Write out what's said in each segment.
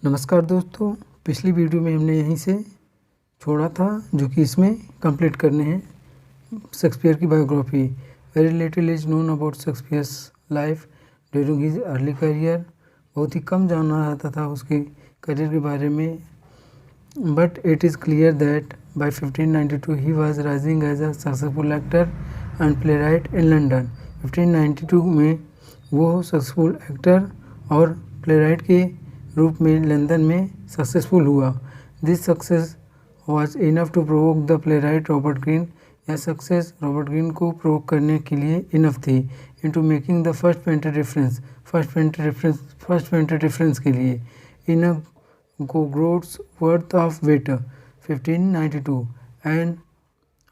नमस्कार दोस्तों, पिछली वीडियो में हमने यहीं से छोड़ा था जो कि इसमें कंप्लीट करने हैं शेक्सपियर की biography. Very little is known about Shakespeare's life during his early career. बहुत ही कम जाना जाता था उसके करियर के बारे में, but it is clear that by 1592 he was rising as a successful actor and playwright in London. 1592 में वो सक्सेसफुल एक्टर और प्ले राइट के रूप में लंदन में सक्सेसफुल हुआ। This success was enough to provoke the playwright Robert Greene. यह success Robert Greene को प्रोवोक करने के लिए इनफ थी into making the first painted reference के लिए in a गोग्रोड्स worth of wit 1592 and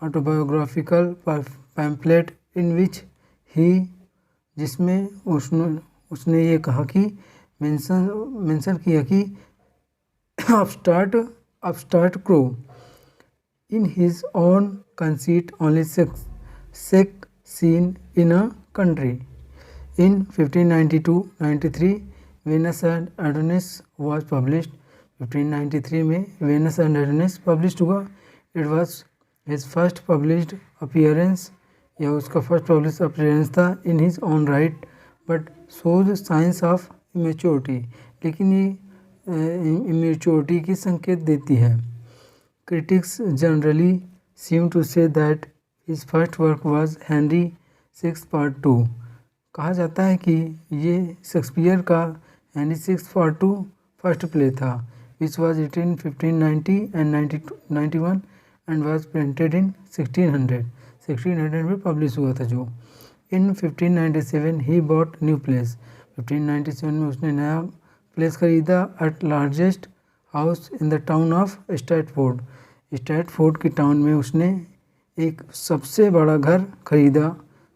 autobiographical pamphlet in which he, जिसमें उसने ये कहा कि मेंशन किया कि upstart crow in his own conceit only shake scene in a country. In 1592-93 Venus and Adonis was published. 1593 में वेनस एंड एडोनिस पब्लिश्ड हुआ। It was his first published appearance. यह उसका फर्स्ट पब्लिश्ड अपीयरेंस था in his own right, but shows signs of immaturity, लेकिन ये immaturity की संकेत देती है। Critics generally seem to say that his first work was Henry six part 2। कहा जाता है कि ये शेक्सपियर का Henry six part 2 first play था, which was written 1590 and 91 and was printed in 1600 में पब्लिश हुआ था। जो in 1597 he bought new place. 1597 में उसने नया प्लेस खरीदा at largest house in the town of Stratford. Stratford की टाउन में उसने एक सबसे बड़ा घर खरीदा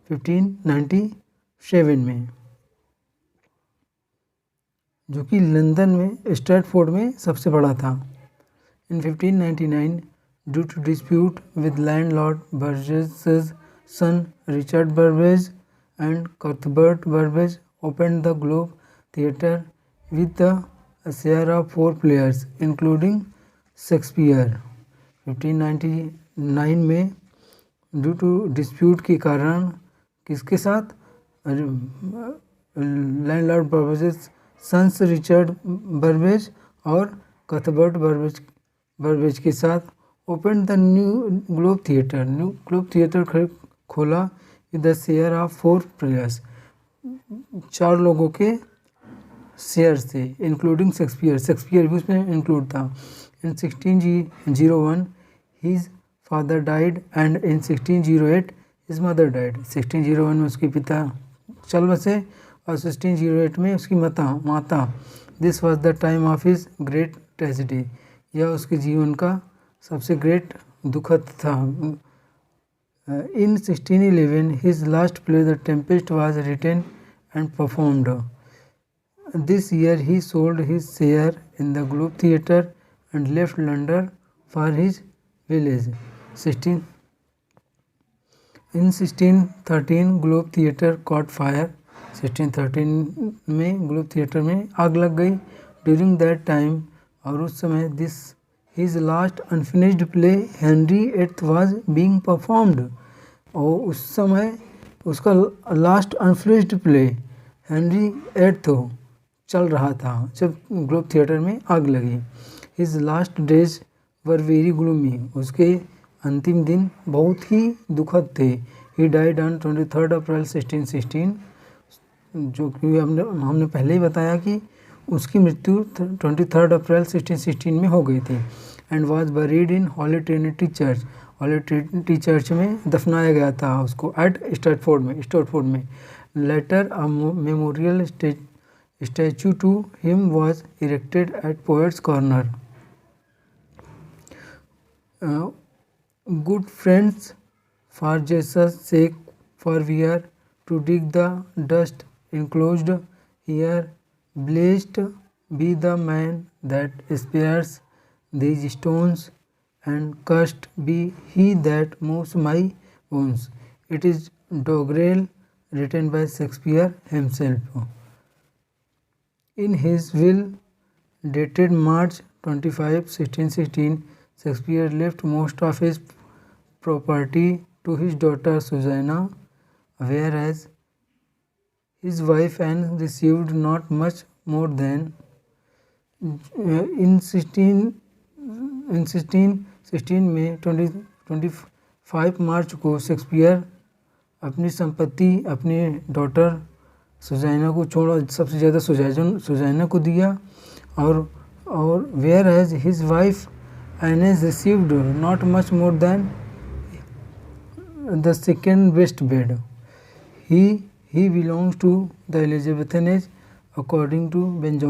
1597 में, जो कि लंदन में स्ट्रैटफोर्ड में सबसे बड़ा था। In 1599 due to dispute with landlord Burbage's son Richard Burbage and Cuthbert Burbage opened the Globe Theatre with a share of 4 players including Shakespeare। 1599 में ड्यू टू डिस्प्यूट के कारण किसके साथ, landlord Burbage sons Richard Burbage और Cuthbert Burbage के साथ open the new Globe theatre खोला with the share of 4 players, 4 लोगों के शेयर से, इंक्लूडिंग शेक्सपियर भी उसमें इंक्लूड था। इन 1601 his father died and in 1608 his mother died. 1601 में उसके पिता चल बसे और 1608 में उसकी माता। This was the time of his great tragedy. यह उसके जीवन का सबसे ग्रेट दुखद था। In 1611 his last play the Tempest was written and performed. This year he sold his share in the Globe theatre and left London for his village. In 1613 Globe theatre caught fire. 1613 में globe theatre में आग लग गई। During that time, और उस समय his last unfinished play Henry VIII was being performed। और उस समय उसका लास्ट अनफिनिश्ड प्ले हेनरी 8 चल रहा था जब ग्लोब थिएटर में आग लगी। His last days were very gloomy। उसके अंतिम दिन बहुत ही दुखद थे। He died on 23 अप्रैल 1616, जो कि हमने पहले ही बताया कि उसकी मृत्यु 23 अप्रैल 1616 में हो गई थी। And was buried in Holy Trinity Church. Holy Trinity Church में दफनाया गया था उसको एट स्टैटफोर्ड में। Later a memorial statue to him was erected at Poets' Corner. Good friends, for Jesus sake, for we are to dig the dust enclosed here, blessed be the man that spares these stones, and cursed be he that moves my bones। It is doggerel written by Shakespeare himself। In his will, dated March 25, 1616, Shakespeare left most of his property to his daughter Susanna, whereas his wife Anne received not much more than in 1616 में 25 मार्च को Shakespeare अपनी संपत्ति अपनी daughter सुजैना को छोड़ा, सबसे ज़्यादा सुजैना को दिया और whereas his wife Anne received not much more than the second best bed. He belongs to the Elizabethan age according to Ben Jonson.